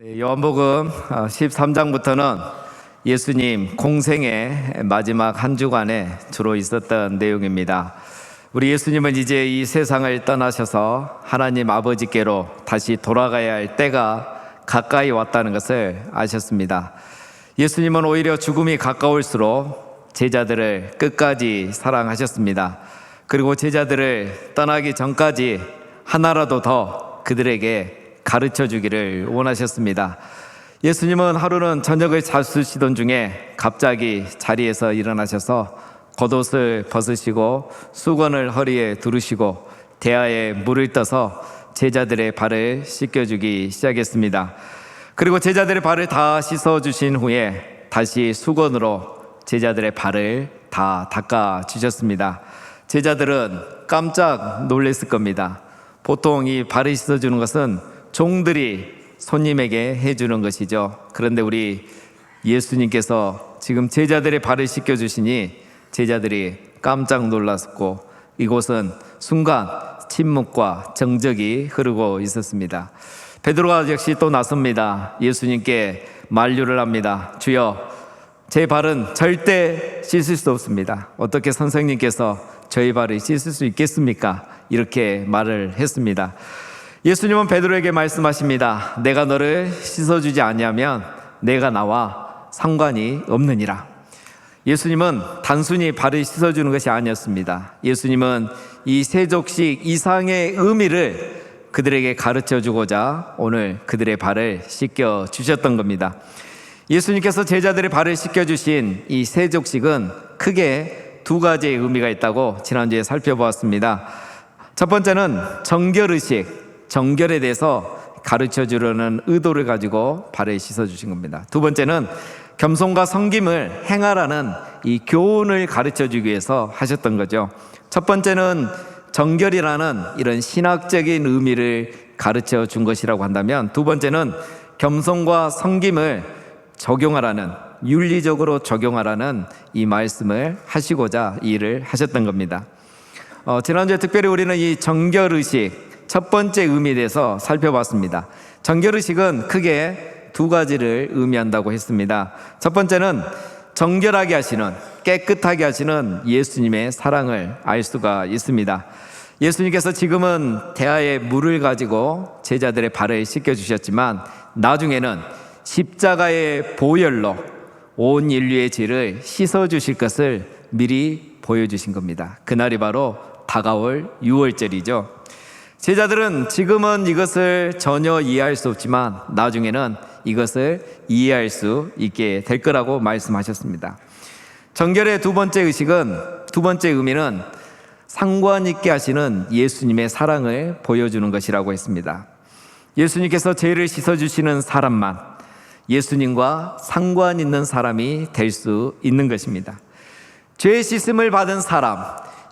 네, 요한복음 13장부터는 예수님 공생의 마지막 한 주간에 주로 있었던 내용입니다. 우리 예수님은 이제 이 세상을 떠나셔서 하나님 아버지께로 다시 돌아가야 할 때가 가까이 왔다는 것을 아셨습니다. 예수님은 오히려 죽음이 가까울수록 제자들을 끝까지 사랑하셨습니다. 그리고 제자들을 떠나기 전까지 하나라도 더 그들에게 가르쳐 주기를 원하셨습니다. 예수님은 하루는 저녁을 잡수시던 중에 갑자기 자리에서 일어나셔서 겉옷을 벗으시고 수건을 허리에 두르시고 대야에 물을 떠서 제자들의 발을 씻겨주기 시작했습니다. 그리고 제자들의 발을 다 씻어주신 후에 다시 수건으로 제자들의 발을 다 닦아주셨습니다. 제자들은 깜짝 놀랐을 겁니다. 보통 이 발을 씻어주는 것은 종들이 손님에게 해주는 것이죠. 그런데 우리 예수님께서 지금 제자들의 발을 씻겨주시니 제자들이 깜짝 놀랐고 이곳은 순간 침묵과 정적이 흐르고 있었습니다. 베드로가 역시 또 나섭니다. 예수님께 만류를 합니다. 주여, 제 발은 절대 씻을 수 없습니다. 어떻게 선생님께서 저희 발을 씻을 수 있겠습니까? 이렇게 말을 했습니다. 예수님은 베드로에게 말씀하십니다. 내가 너를 씻어주지 아니하면 내가 나와 상관이 없느니라. 예수님은 단순히 발을 씻어주는 것이 아니었습니다. 예수님은 이 세족식 이상의 의미를 그들에게 가르쳐주고자 오늘 그들의 발을 씻겨주셨던 겁니다. 예수님께서 제자들의 발을 씻겨주신 이 세족식은 크게 두 가지의 의미가 있다고 지난주에 살펴보았습니다. 첫 번째는 정결의식, 정결에 대해서 가르쳐 주려는 의도를 가지고 발을 씻어 주신 겁니다. 두 번째는 겸손과 섬김을 행하라는 이 교훈을 가르쳐 주기 위해서 하셨던 거죠. 첫 번째는 정결이라는 이런 신학적인 의미를 가르쳐 준 것이라고 한다면, 두 번째는 겸손과 섬김을 적용하라는, 윤리적으로 적용하라는 이 말씀을 하시고자 이 일을 하셨던 겁니다. 지난주에 특별히 우리는 이 정결의식 첫 번째 의미에 대해서 살펴봤습니다. 정결의식은 크게 두 가지를 의미한다고 했습니다. 첫 번째는 정결하게 하시는, 깨끗하게 하시는 예수님의 사랑을 알 수가 있습니다. 예수님께서 지금은 대야에 물을 가지고 제자들의 발을 씻겨주셨지만 나중에는 십자가의 보혈로 온 인류의 죄를 씻어주실 것을 미리 보여주신 겁니다. 그날이 바로 다가올 유월절이죠. 제자들은 지금은 이것을 전혀 이해할 수 없지만 나중에는 이것을 이해할 수 있게 될 거라고 말씀하셨습니다. 정결의 두 번째 의미는 상관 있게 하시는 예수님의 사랑을 보여주는 것이라고 했습니다. 예수님께서 죄를 씻어주시는 사람만 예수님과 상관 있는 사람이 될 수 있는 것입니다. 죄 씻음을 받은 사람,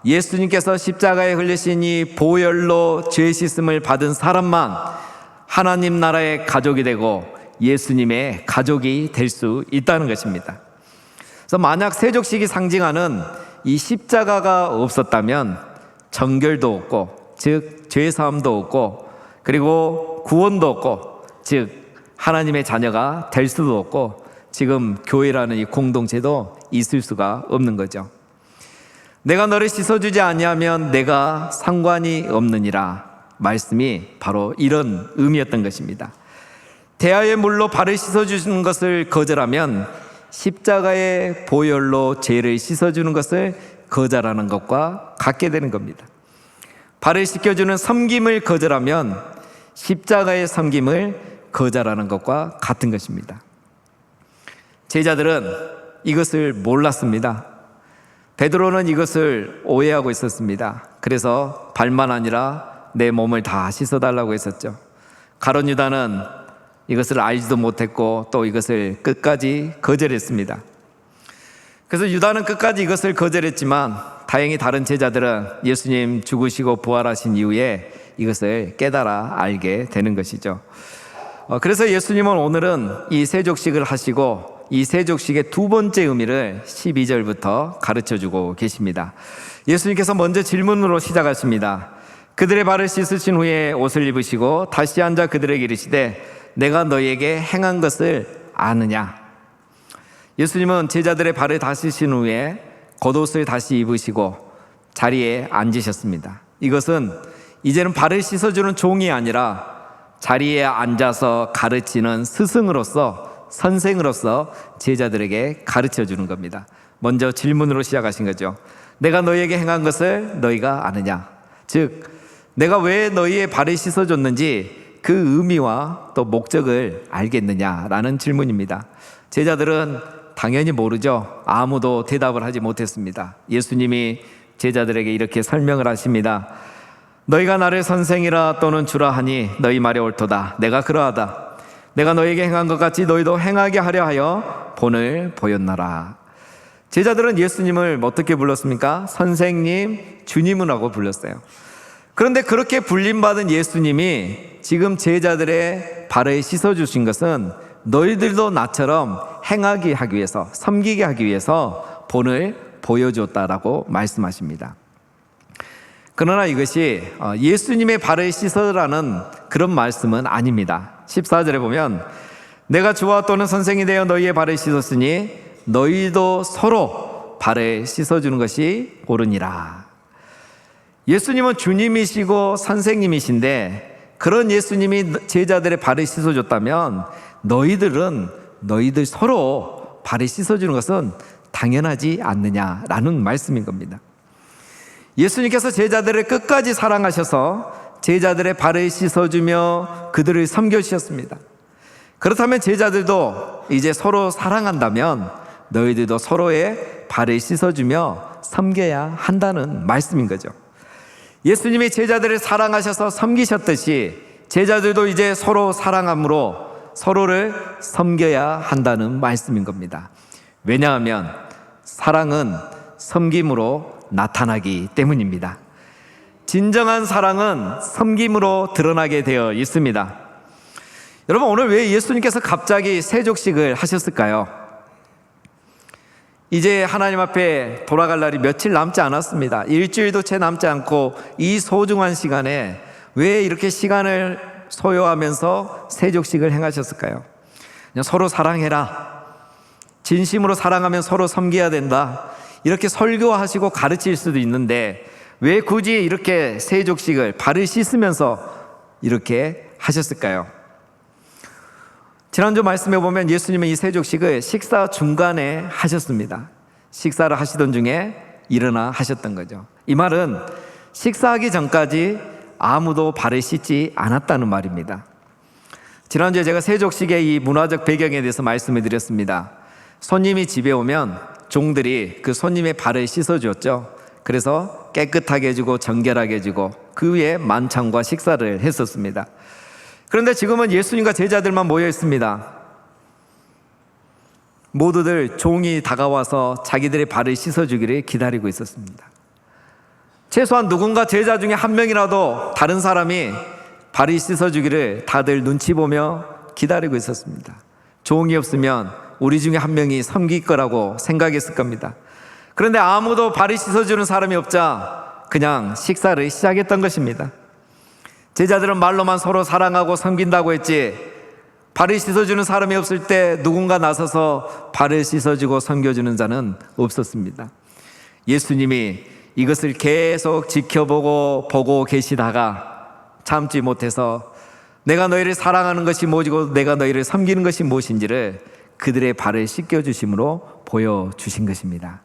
예수님께서 십자가에 흘리신 이 보혈로 죄 씻음을 받은 사람만 하나님 나라의 가족이 되고 예수님의 가족이 될 수 있다는 것입니다. 그래서 만약 세족식이 상징하는 이 십자가가 없었다면 정결도 없고, 즉 죄사함도 없고, 그리고 구원도 없고, 즉 하나님의 자녀가 될 수도 없고, 지금 교회라는 이 공동체도 있을 수가 없는 거죠. 내가 너를 씻어주지 아니하면 내가 상관이 없느니라. 말씀이 바로 이런 의미였던 것입니다. 대야의 물로 발을 씻어주는 것을 거절하면 십자가의 보혈로 죄를 씻어주는 것을 거절하는 것과 같게 되는 겁니다. 발을 씻겨주는 섬김을 거절하면 십자가의 섬김을 거절하는 것과 같은 것입니다. 제자들은 이것을 몰랐습니다. 베드로는 이것을 오해하고 있었습니다. 그래서 발만 아니라 내 몸을 다 씻어달라고 했었죠. 가룟 유다는 이것을 알지도 못했고 또 이것을 끝까지 거절했습니다. 그래서 유다는 끝까지 이것을 거절했지만 다행히 다른 제자들은 예수님 죽으시고 부활하신 이후에 이것을 깨달아 알게 되는 것이죠. 그래서 예수님은 오늘은 이 세족식을 하시고 이 세족식의 두 번째 의미를 12절부터 가르쳐주고 계십니다. 예수님께서 먼저 질문으로 시작하십니다. 그들의 발을 씻으신 후에 옷을 입으시고 다시 앉아 그들에게 이르시되 내가 너희에게 행한 것을 아느냐? 예수님은 제자들의 발을 닦으신 후에 겉옷을 다시 입으시고 자리에 앉으셨습니다. 이것은 이제는 발을 씻어주는 종이 아니라 자리에 앉아서 가르치는 스승으로서, 선생으로서 제자들에게 가르쳐 주는 겁니다. 먼저 질문으로 시작하신 거죠. 내가 너희에게 행한 것을 너희가 아느냐? 즉, 내가 왜 너희의 발을 씻어줬는지 그 의미와 또 목적을 알겠느냐라는 질문입니다. 제자들은 당연히 모르죠. 아무도 대답을 하지 못했습니다. 예수님이 제자들에게 이렇게 설명을 하십니다. 너희가 나를 선생이라 또는 주라 하니 너희 말이 옳도다. 내가 그러하다. 내가 너희에게 행한 것 같이 너희도 행하게 하려 하여 본을 보였노라. 제자들은 예수님을 어떻게 불렀습니까? 선생님, 주님이라고 불렀어요. 그런데 그렇게 불림받은 예수님이 지금 제자들의 발을 씻어주신 것은 너희들도 나처럼 행하게 하기 위해서, 섬기게 하기 위해서 본을 보여줬다라고 말씀하십니다. 그러나 이것이 예수님의 발을 씻으라는 그런 말씀은 아닙니다. 14절에 보면 내가 주와 또는 선생이 되어 너희의 발을 씻었으니 너희도 서로 발을 씻어주는 것이 옳으니라. 예수님은 주님이시고 선생님이신데 그런 예수님이 제자들의 발을 씻어줬다면 너희들 서로 발을 씻어주는 것은 당연하지 않느냐라는 말씀인 겁니다. 예수님께서 제자들을 끝까지 사랑하셔서 제자들의 발을 씻어주며 그들을 섬겨주셨습니다. 그렇다면 제자들도 이제 서로 사랑한다면 너희들도 서로의 발을 씻어주며 섬겨야 한다는 말씀인 거죠. 예수님이 제자들을 사랑하셔서 섬기셨듯이 제자들도 이제 서로 사랑함으로 서로를 섬겨야 한다는 말씀인 겁니다. 왜냐하면 사랑은 섬김으로 나타나기 때문입니다. 진정한 사랑은 섬김으로 드러나게 되어 있습니다. 여러분, 오늘 왜 예수님께서 갑자기 세족식을 하셨을까요? 이제 하나님 앞에 돌아갈 날이 며칠 남지 않았습니다. 일주일도 채 남지 않고 이 소중한 시간에 왜 이렇게 시간을 소요하면서 세족식을 행하셨을까요? 그냥 서로 사랑해라, 진심으로 사랑하면 서로 섬겨야 된다, 이렇게 설교하시고 가르칠 수도 있는데 왜 굳이 이렇게 세족식을 발을 씻으면서 이렇게 하셨을까요? 지난주 말씀해 보면 예수님은 이 세족식을 식사 중간에 하셨습니다. 식사를 하시던 중에 일어나 하셨던 거죠. 이 말은 식사하기 전까지 아무도 발을 씻지 않았다는 말입니다. 지난주에 제가 세족식의 이 문화적 배경에 대해서 말씀을 드렸습니다. 손님이 집에 오면 종들이 그 손님의 발을 씻어주었죠. 그래서 깨끗하게 해주고 정결하게 해주고 그 위에 만찬과 식사를 했었습니다. 그런데 지금은 예수님과 제자들만 모여 있습니다. 모두들 종이 다가와서 자기들의 발을 씻어주기를 기다리고 있었습니다. 최소한 누군가 제자 중에 한 명이라도 다른 사람이 발을 씻어주기를 다들 눈치 보며 기다리고 있었습니다. 종이 없으면 우리 중에 한 명이 섬길 거라고 생각했을 겁니다. 그런데 아무도 발을 씻어주는 사람이 없자 그냥 식사를 시작했던 것입니다. 제자들은 말로만 서로 사랑하고 섬긴다고 했지 발을 씻어주는 사람이 없을 때 누군가 나서서 발을 씻어주고 섬겨주는 자는 없었습니다. 예수님이 이것을 계속 보고 계시다가 참지 못해서 내가 너희를 사랑하는 것이 무엇이고 내가 너희를 섬기는 것이 무엇인지를 그들의 발을 씻겨주심으로 보여주신 것입니다.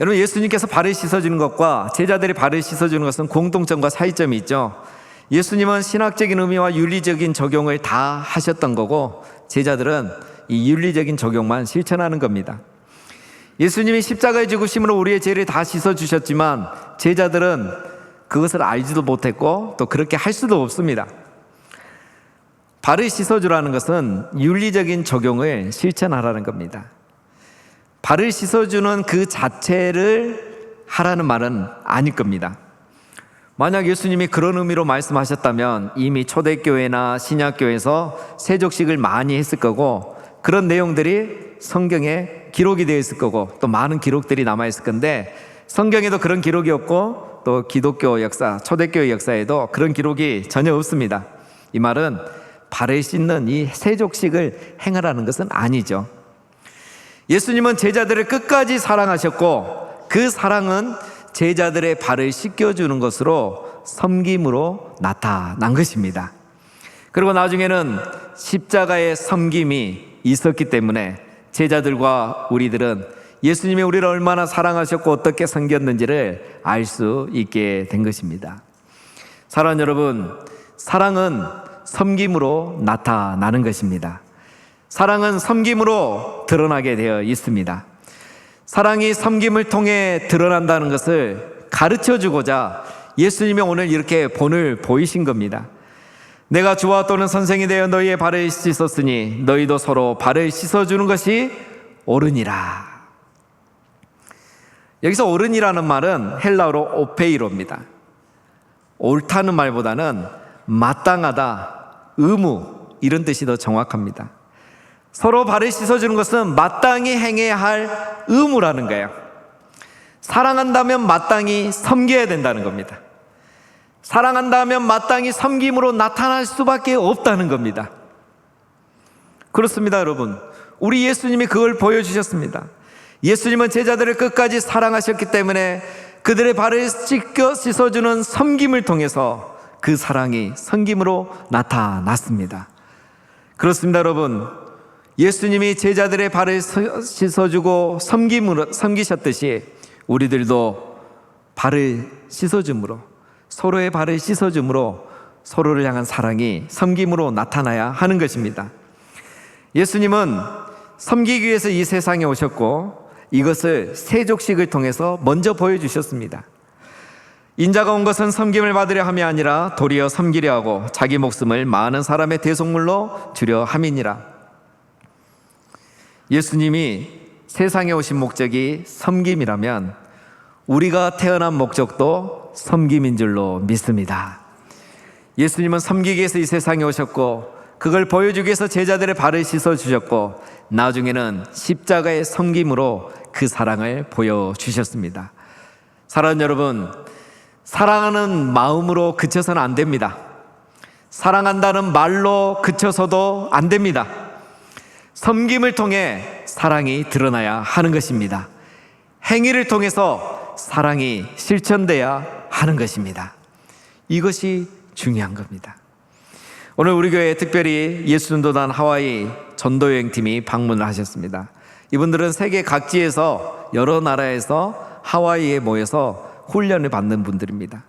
여러분, 예수님께서 발을 씻어주는 것과 제자들이 발을 씻어주는 것은 공통점과 차이점이 있죠. 예수님은 신학적인 의미와 윤리적인 적용을 다 하셨던 거고 제자들은 이 윤리적인 적용만 실천하는 겁니다. 예수님이 십자가의 죽으심으로 우리의 죄를 다 씻어주셨지만 제자들은 그것을 알지도 못했고 또 그렇게 할 수도 없습니다. 발을 씻어주라는 것은 윤리적인 적용을 실천하라는 겁니다. 발을 씻어주는 그 자체를 하라는 말은 아닐 겁니다. 만약 예수님이 그런 의미로 말씀하셨다면 이미 초대교회나 신약교회에서 세족식을 많이 했을 거고 그런 내용들이 성경에 기록이 되어 있을 거고 또 많은 기록들이 남아있을 건데 성경에도 그런 기록이 없고 또 기독교 역사, 초대교회 역사에도 그런 기록이 전혀 없습니다. 이 말은 발을 씻는 이 세족식을 행하라는 것은 아니죠. 예수님은 제자들을 끝까지 사랑하셨고 그 사랑은 제자들의 발을 씻겨주는 것으로 섬김으로 나타난 것입니다. 그리고 나중에는 십자가의 섬김이 있었기 때문에 제자들과 우리들은 예수님이 우리를 얼마나 사랑하셨고 어떻게 섬겼는지를 알 수 있게 된 것입니다. 사랑하는 여러분, 사랑은 섬김으로 나타나는 것입니다. 사랑은 섬김으로 드러나게 되어 있습니다. 사랑이 섬김을 통해 드러난다는 것을 가르쳐주고자 예수님이 오늘 이렇게 본을 보이신 겁니다. 내가 주와 또는 선생이 되어 너희의 발을 씻었으니 너희도 서로 발을 씻어주는 것이 옳으니라. 여기서 옳으니라는 말은 헬라어로 오페이로입니다. 옳다는 말보다는 마땅하다, 의무, 이런 뜻이 더 정확합니다. 서로 발을 씻어주는 것은 마땅히 행해야 할 의무라는 거예요. 사랑한다면 마땅히 섬겨야 된다는 겁니다. 사랑한다면 마땅히 섬김으로 나타날 수밖에 없다는 겁니다. 그렇습니다, 여러분. 우리 예수님이 그걸 보여주셨습니다. 예수님은 제자들을 끝까지 사랑하셨기 때문에 그들의 발을 씻어주는 섬김을 통해서 그 사랑이 섬김으로 나타났습니다. 그렇습니다, 여러분. 예수님이 제자들의 발을 씻어주고 섬기셨듯이 우리들도 발을 씻어줌으로, 서로의 발을 씻어줌으로 서로를 향한 사랑이 섬김으로 나타나야 하는 것입니다. 예수님은 섬기기 위해서 이 세상에 오셨고 이것을 세족식을 통해서 먼저 보여주셨습니다. 인자가 온 것은 섬김을 받으려 함이 아니라 도리어 섬기려 하고 자기 목숨을 많은 사람의 대속물로 주려 함이니라. 예수님이 세상에 오신 목적이 섬김이라면 우리가 태어난 목적도 섬김인 줄로 믿습니다. 예수님은 섬기기 위해서 이 세상에 오셨고 그걸 보여주기 위해서 제자들의 발을 씻어주셨고 나중에는 십자가의 섬김으로 그 사랑을 보여주셨습니다. 사랑하는 여러분, 사랑하는 마음으로 그쳐서는 안 됩니다. 사랑한다는 말로 그쳐서도 안 됩니다. 섬김을 통해 사랑이 드러나야 하는 것입니다. 행위를 통해서 사랑이 실천돼야 하는 것입니다. 이것이 중요한 겁니다. 오늘 우리 교회에 특별히 예수전도단 하와이 전도여행팀이 방문을 하셨습니다. 이분들은 세계 각지에서 여러 나라에서 하와이에 모여서 훈련을 받는 분들입니다.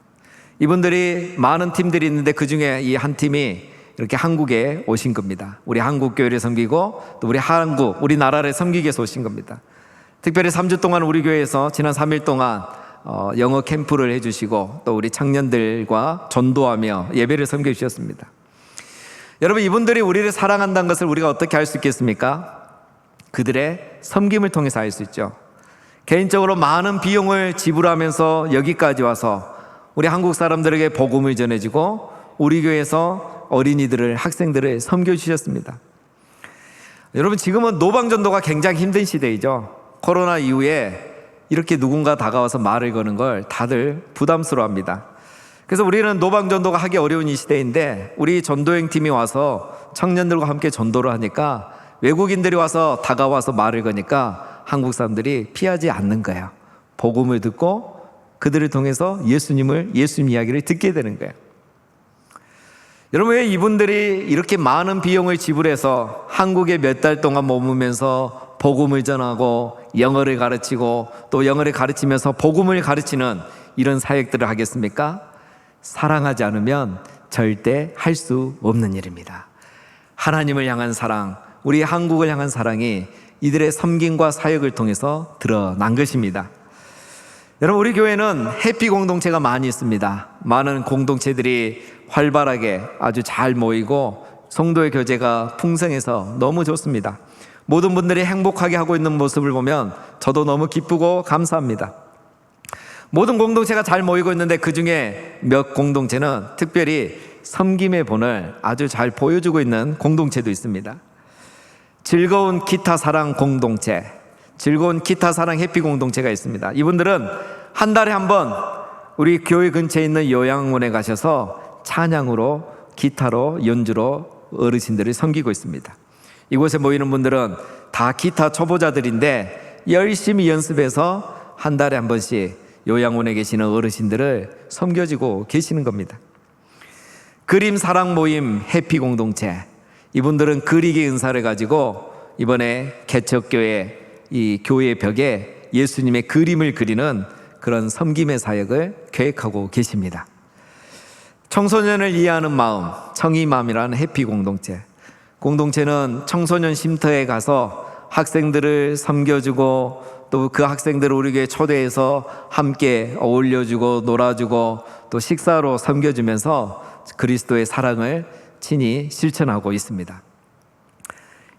이분들이 많은 팀들이 있는데 그 중에 이 한 팀이 이렇게 한국에 오신 겁니다. 우리 한국 교회를 섬기고 또 우리 나라를 섬기기 위해서 오신 겁니다. 특별히 3주 동안 우리 교회에서 지난 3일 동안 영어 캠프를 해주시고 또 우리 청년들과 전도하며 예배를 섬겨주셨습니다. 여러분, 이분들이 우리를 사랑한다는 것을 우리가 어떻게 알 수 있겠습니까? 그들의 섬김을 통해서 알 수 있죠. 개인적으로 많은 비용을 지불하면서 여기까지 와서 우리 한국 사람들에게 복음을 전해주고 우리 교회에서 어린이들을, 학생들을 섬겨주셨습니다. 여러분, 지금은 노방전도가 굉장히 힘든 시대이죠. 코로나 이후에 이렇게 누군가 다가와서 말을 거는 걸 다들 부담스러워합니다. 그래서 우리는 노방전도가 하기 어려운 이 시대인데 우리 전도행 팀이 와서 청년들과 함께 전도를 하니까 외국인들이 와서 다가와서 말을 거니까 한국 사람들이 피하지 않는 거예요. 복음을 듣고 그들을 통해서 예수님 이야기를 듣게 되는 거예요. 여러분, 왜 이분들이 이렇게 많은 비용을 지불해서 한국에 몇 달 동안 머무면서 복음을 전하고 영어를 가르치고 또 영어를 가르치면서 복음을 가르치는 이런 사역들을 하겠습니까? 사랑하지 않으면 절대 할 수 없는 일입니다. 하나님을 향한 사랑, 우리 한국을 향한 사랑이 이들의 섬김과 사역을 통해서 드러난 것입니다. 여러분, 우리 교회는 해피 공동체가 많이 있습니다. 많은 공동체들이 활발하게 아주 잘 모이고 성도의 교제가 풍성해서 너무 좋습니다. 모든 분들이 행복하게 하고 있는 모습을 보면 저도 너무 기쁘고 감사합니다. 모든 공동체가 잘 모이고 있는데 그 중에 몇 공동체는 특별히 섬김의 본을 아주 잘 보여주고 있는 공동체도 있습니다. 즐거운 기타 사랑 공동체, 즐거운 기타 사랑 해피 공동체가 있습니다. 이분들은 한 달에 한 번 우리 교회 근처에 있는 요양원에 가셔서 찬양으로, 기타로, 연주로 어르신들을 섬기고 있습니다. 이곳에 모이는 분들은 다 기타 초보자들인데 열심히 연습해서 한 달에 한 번씩 요양원에 계시는 어르신들을 섬겨주고 계시는 겁니다. 그림 사랑 모임 해피 공동체, 이분들은 그리기 은사를 가지고 이번에 개척교회 이 교회 벽에 예수님의 그림을 그리는 그런 섬김의 사역을 계획하고 계십니다. 청소년을 이해하는 마음, 청이맘이라는 해피 공동체, 공동체는 청소년 쉼터에 가서 학생들을 섬겨주고 또 그 학생들을 우리 교회에 초대해서 함께 어울려주고 놀아주고 또 식사로 섬겨주면서 그리스도의 사랑을 친히 실천하고 있습니다.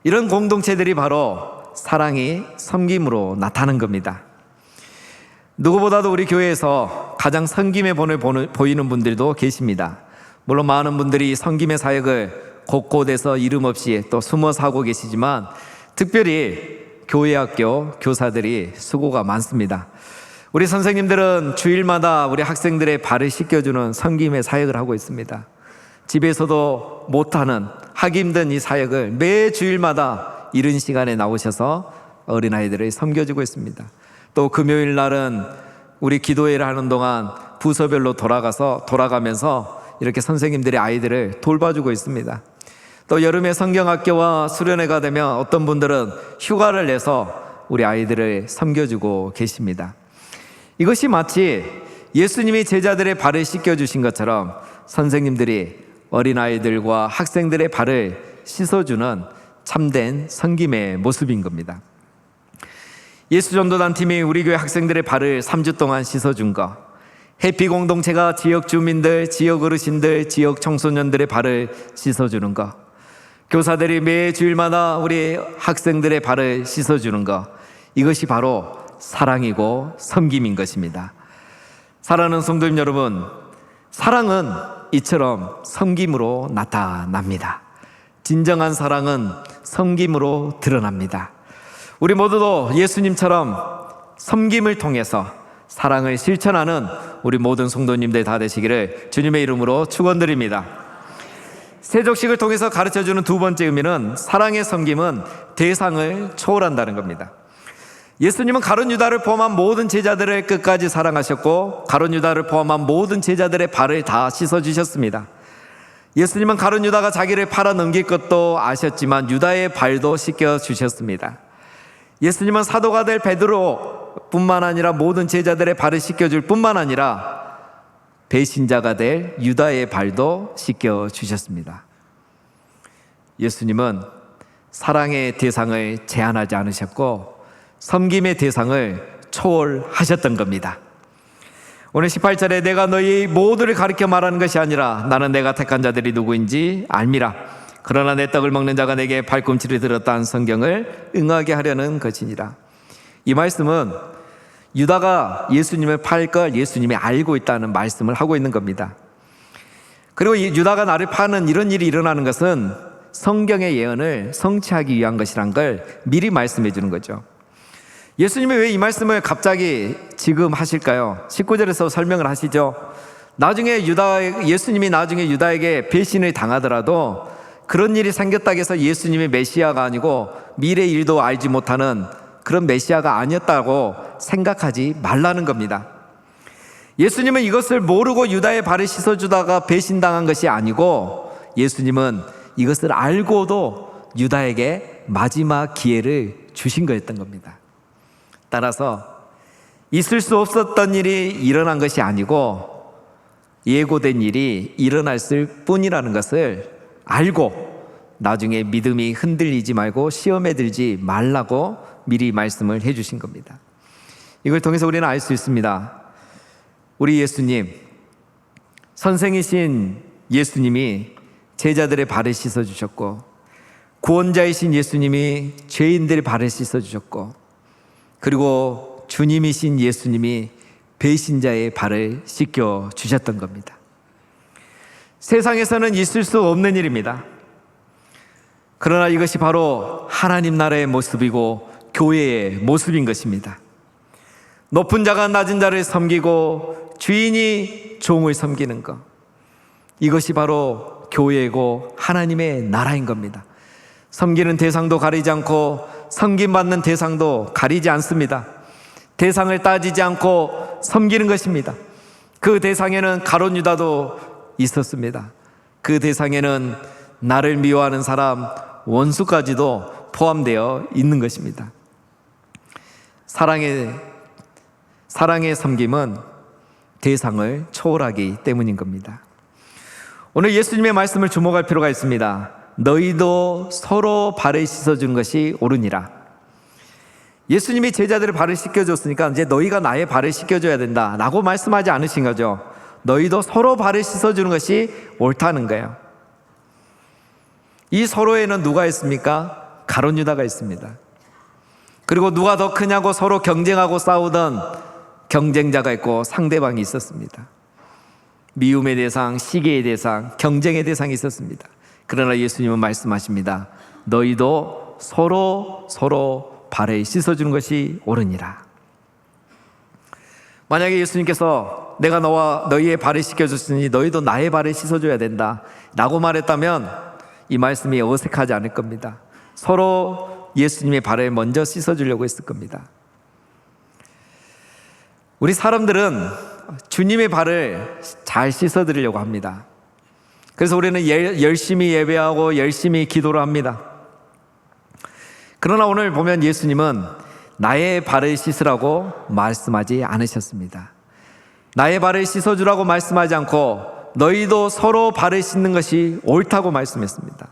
이런 공동체들이 바로 사랑이 섬김으로 나타나는 겁니다. 누구보다도 우리 교회에서 가장 섬김의 본을 보이는 분들도 계십니다. 물론 많은 분들이 섬김의 사역을 곳곳에서 이름 없이 또 숨어서 하고 계시지만 특별히 교회학교 교사들이 수고가 많습니다. 우리 선생님들은 주일마다 우리 학생들의 발을 씻겨주는 섬김의 사역을 하고 있습니다. 집에서도 못하는 하기 힘든 이 사역을 매 주일마다 이른 시간에 나오셔서 어린아이들을 섬겨주고 있습니다. 또 금요일 날은 우리 기도회를 하는 동안 부서별로 돌아가면서 이렇게 선생님들이 아이들을 돌봐주고 있습니다. 또 여름에 성경학교와 수련회가 되면 어떤 분들은 휴가를 내서 우리 아이들을 섬겨주고 계십니다. 이것이 마치 예수님이 제자들의 발을 씻겨주신 것처럼 선생님들이 어린아이들과 학생들의 발을 씻어주는 참된 섬김의 모습인 겁니다. 예수전도단 팀이 우리 교회 학생들의 발을 3주 동안 씻어준 것, 해피 공동체가 지역 주민들, 지역 어르신들, 지역 청소년들의 발을 씻어주는 것, 교사들이 매 주일마다 우리 학생들의 발을 씻어주는 것, 이것이 바로 사랑이고 섬김인 것입니다. 사랑하는 성도님 여러분, 사랑은 이처럼 섬김으로 나타납니다. 진정한 사랑은 섬김으로 드러납니다. 우리 모두도 예수님처럼 섬김을 통해서 사랑을 실천하는 우리 모든 성도님들 다 되시기를 주님의 이름으로 축원드립니다. 세족식을 통해서 가르쳐주는 두 번째 의미는 사랑의 섬김은 대상을 초월한다는 겁니다. 예수님은 가룟 유다를 포함한 모든 제자들을 끝까지 사랑하셨고 가룟 유다를 포함한 모든 제자들의 발을 다 씻어주셨습니다. 예수님은 가룟 유다가 자기를 팔아 넘길 것도 아셨지만 유다의 발도 씻겨주셨습니다. 예수님은 사도가 될 베드로뿐만 아니라 모든 제자들의 발을 씻겨줄 뿐만 아니라 배신자가 될 유다의 발도 씻겨주셨습니다. 예수님은 사랑의 대상을 제한하지 않으셨고 섬김의 대상을 초월하셨던 겁니다. 오늘 18절에 내가 너희 모두를 가리켜 말하는 것이 아니라 나는 내가 택한 자들이 누구인지 알미라. 그러나 내 떡을 먹는 자가 내게 발꿈치를 들었다는 성경을 응하게 하려는 것이니라. 이 말씀은 유다가 예수님을 팔 걸 예수님이 알고 있다는 말씀을 하고 있는 겁니다. 그리고 유다가 나를 파는 이런 일이 일어나는 것은 성경의 예언을 성취하기 위한 것이란 걸 미리 말씀해 주는 거죠. 예수님이 왜 이 말씀을 갑자기 지금 하실까요? 19절에서 설명을 하시죠. 예수님이 나중에 유다에게 배신을 당하더라도 그런 일이 생겼다고 해서 예수님이 메시아가 아니고 미래 일도 알지 못하는 그런 메시아가 아니었다고 생각하지 말라는 겁니다. 예수님은 이것을 모르고 유다의 발을 씻어주다가 배신당한 것이 아니고 예수님은 이것을 알고도 유다에게 마지막 기회를 주신 거였던 겁니다. 따라서 있을 수 없었던 일이 일어난 것이 아니고 예고된 일이 일어났을 뿐이라는 것을 알고 나중에 믿음이 흔들리지 말고 시험에 들지 말라고 미리 말씀을 해주신 겁니다. 이걸 통해서 우리는 알 수 있습니다. 우리 예수님, 선생이신 예수님이 제자들의 발을 씻어주셨고 구원자이신 예수님이 죄인들의 발을 씻어주셨고 그리고 주님이신 예수님이 배신자의 발을 씻겨주셨던 겁니다. 세상에서는 있을 수 없는 일입니다. 그러나 이것이 바로 하나님 나라의 모습이고 교회의 모습인 것입니다. 높은 자가 낮은 자를 섬기고 주인이 종을 섬기는 것, 이것이 바로 교회고 하나님의 나라인 겁니다. 섬기는 대상도 가리지 않고 섬김받는 대상도 가리지 않습니다. 대상을 따지지 않고 섬기는 것입니다. 그 대상에는 가룟 유다도 있었습니다. 그 대상에는 나를 미워하는 사람, 원수까지도 포함되어 있는 것입니다. 사랑의 섬김은 대상을 초월하기 때문인 겁니다. 오늘 예수님의 말씀을 주목할 필요가 있습니다. 너희도 서로 발을 씻어주는 것이 옳으니라. 예수님이 제자들의 발을 씻겨줬으니까 이제 너희가 나의 발을 씻겨줘야 된다 라고 말씀하지 않으신 거죠. 너희도 서로 발을 씻어주는 것이 옳다는 거예요. 이 서로에는 누가 있습니까? 가룟 유다가 있습니다. 그리고 누가 더 크냐고 서로 경쟁하고 싸우던 경쟁자가 있고 상대방이 있었습니다. 미움의 대상, 시기의 대상, 경쟁의 대상이 있었습니다. 그러나 예수님은 말씀하십니다. 너희도 서로 발을 씻어주는 것이 옳으니라. 만약에 예수님께서 내가 너와 너희의 발을 씻겨줬으니 너희도 나의 발을 씻어줘야 된다 라고 말했다면 이 말씀이 어색하지 않을 겁니다. 서로 예수님의 발을 먼저 씻어주려고 했을 겁니다. 우리 사람들은 주님의 발을 잘 씻어드리려고 합니다. 그래서 우리는 열심히 예배하고 열심히 기도를 합니다. 그러나 오늘 보면 예수님은 나의 발을 씻으라고 말씀하지 않으셨습니다. 나의 발을 씻어주라고 말씀하지 않고 너희도 서로 발을 씻는 것이 옳다고 말씀했습니다.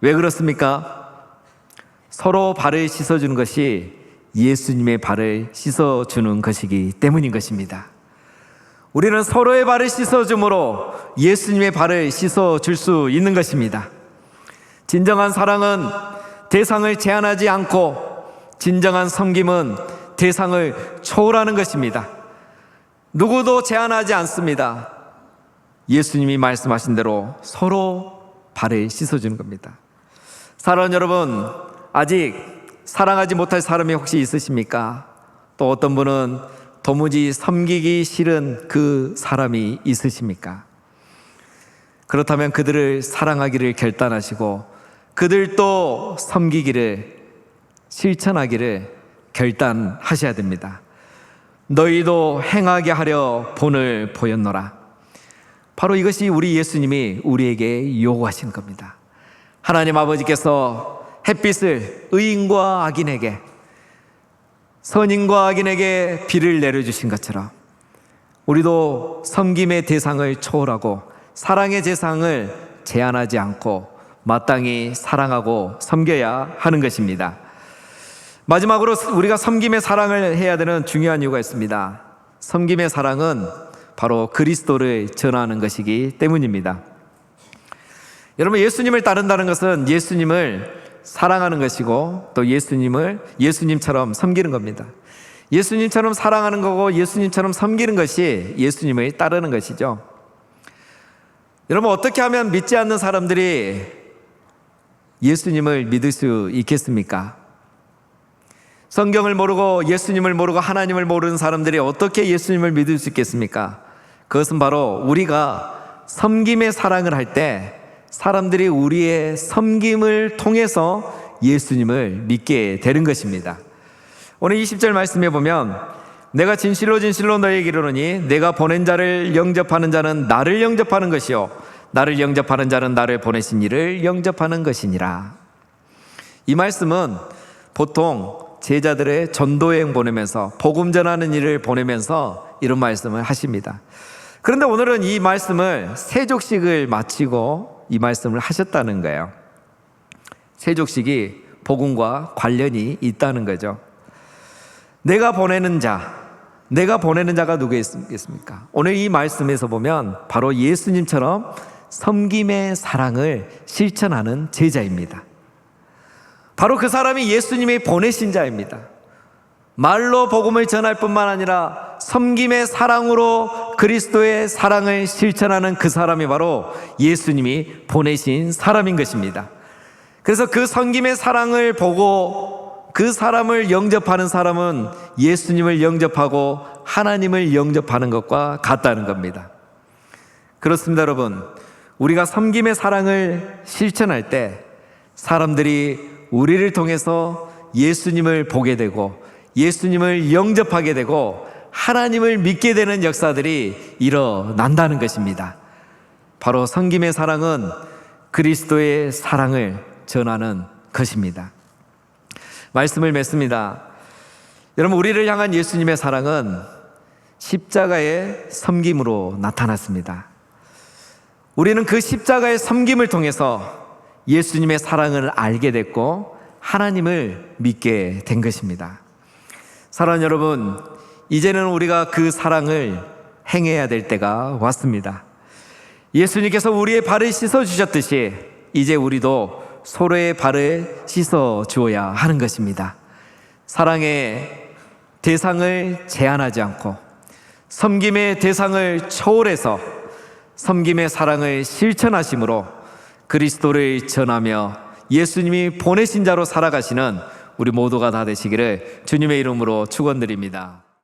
왜 그렇습니까? 서로 발을 씻어주는 것이 예수님의 발을 씻어주는 것이기 때문인 것입니다. 우리는 서로의 발을 씻어줌으로 예수님의 발을 씻어줄 수 있는 것입니다. 진정한 사랑은 대상을 제한하지 않고 진정한 섬김은 대상을 초월하는 것입니다. 누구도 제한하지 않습니다. 예수님이 말씀하신 대로 서로 발을 씻어주는 겁니다. 사랑하는 여러분, 아직 사랑하지 못할 사람이 혹시 있으십니까? 또 어떤 분은 도무지 섬기기 싫은 그 사람이 있으십니까? 그렇다면 그들을 사랑하기를 결단하시고 그들도 섬기기를 실천하기를 결단하셔야 됩니다. 너희도 행하게 하려 본을 보였노라. 바로 이것이 우리 예수님이 우리에게 요구하신 겁니다. 하나님 아버지께서 햇빛을 의인과 악인에게, 선인과 악인에게 비를 내려주신 것처럼 우리도 섬김의 대상을 초월하고 사랑의 대상을 제한하지 않고 마땅히 사랑하고 섬겨야 하는 것입니다. 마지막으로 우리가 섬김의 사랑을 해야 되는 중요한 이유가 있습니다. 섬김의 사랑은 바로 그리스도를 전하는 것이기 때문입니다. 여러분, 예수님을 따른다는 것은 예수님을 사랑하는 것이고 또 예수님처럼 섬기는 겁니다. 예수님처럼 사랑하는 거고 예수님처럼 섬기는 것이 예수님을 따르는 것이죠. 여러분, 어떻게 하면 믿지 않는 사람들이 예수님을 믿을 수 있겠습니까? 성경을 모르고 예수님을 모르고 하나님을 모르는 사람들이 어떻게 예수님을 믿을 수 있겠습니까? 그것은 바로 우리가 섬김의 사랑을 할 때 사람들이 우리의 섬김을 통해서 예수님을 믿게 되는 것입니다. 오늘 20절 말씀에 보면 내가 진실로 진실로 너희에게 이르노니 내가 보낸 자를 영접하는 자는 나를 영접하는 것이요 나를 영접하는 자는 나를 보내신 이를 영접하는 것이니라. 이 말씀은 보통 제자들의 전도여행 보내면서 복음 전하는 일을 보내면서 이런 말씀을 하십니다. 그런데 오늘은 이 말씀을 세족식을 마치고 이 말씀을 하셨다는 거예요. 세족식이 복음과 관련이 있다는 거죠. 내가 보내는 자가 누구겠습니까? 오늘 이 말씀에서 보면 바로 예수님처럼 섬김의 사랑을 실천하는 제자입니다. 바로 그 사람이 예수님이 보내신 자입니다. 말로 복음을 전할 뿐만 아니라 섬김의 사랑으로 그리스도의 사랑을 실천하는 그 사람이 바로 예수님이 보내신 사람인 것입니다. 그래서 그 섬김의 사랑을 보고 그 사람을 영접하는 사람은 예수님을 영접하고 하나님을 영접하는 것과 같다는 겁니다. 그렇습니다, 여러분. 우리가 섬김의 사랑을 실천할 때 사람들이 우리를 통해서 예수님을 보게 되고 예수님을 영접하게 되고 하나님을 믿게 되는 역사들이 일어난다는 것입니다. 바로 섬김의 사랑은 그리스도의 사랑을 전하는 것입니다. 말씀을 맺습니다. 여러분, 우리를 향한 예수님의 사랑은 십자가의 섬김으로 나타났습니다. 우리는 그 십자가의 섬김을 통해서 예수님의 사랑을 알게 됐고 하나님을 믿게 된 것입니다. 사랑하는 여러분, 이제는 우리가 그 사랑을 행해야 될 때가 왔습니다. 예수님께서 우리의 발을 씻어 주셨듯이 이제 우리도 서로의 발을 씻어 주어야 하는 것입니다. 사랑의 대상을 제한하지 않고 섬김의 대상을 초월해서 섬김의 사랑을 실천하심으로 그리스도를 전하며 예수님이 보내신 자로 살아가시는 우리 모두가 다 되시기를 주님의 이름으로 축원드립니다.